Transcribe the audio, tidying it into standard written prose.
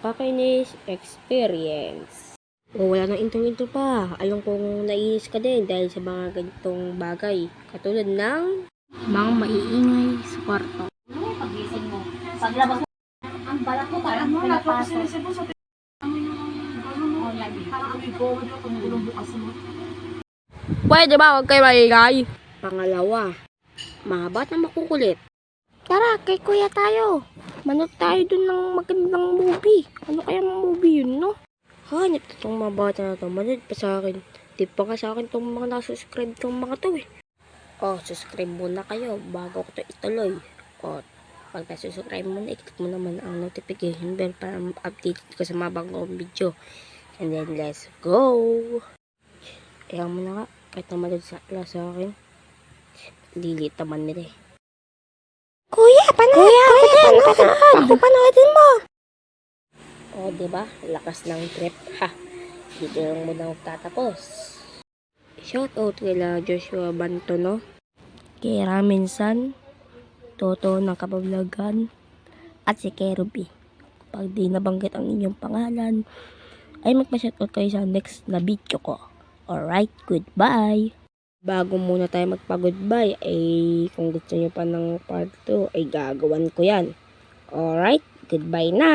nakakainis experience. O wala nang intro-intro pa. Alam kong naiinis ka din dahil sa mga ganitong bagay. Katulad ng mga maiingay sa kwarto. Pagising mo. Paglabas mo, ang balat mo parang pinapasok. Pwede ba huwag kayo maingay? Pangalawa, mga batang makukulit. Tara, kay kuya tayo. Manood tayo dun ng magandang movie. Ano kaya movie yun, no? Hanip na itong mga bata na to. Manood pa sa akin. Di pa nga sa akin itong mga nasusubscribe itong mga to eh. O, subscribe muna kayo bago ko ito ituloy. O, pag nasusubscribe mo na, i-click mo naman ang notification bell para update ko sa mga bagong video. And then, let's go! Kaya mo na nga, kahit na manood sa akin. Lilit naman nila eh. Kuya, panood! Ako panoodin mo! O, diba? Lakas ng trip, ha? Dito lang muna tatapos. Shoutout kila Joshua Bantono, kay Raminsan, Toto ng Kabablagan, at si Kerubi. Pag di nabanggit ang inyong pangalan, ay magpa-shoutout kayo sa next na video ko. Alright, goodbye! Bago muna tayo magpa-goodbye, ay kung gusto nyo pa ng part 2, ay gagawan ko yan. Alright, goodbye na!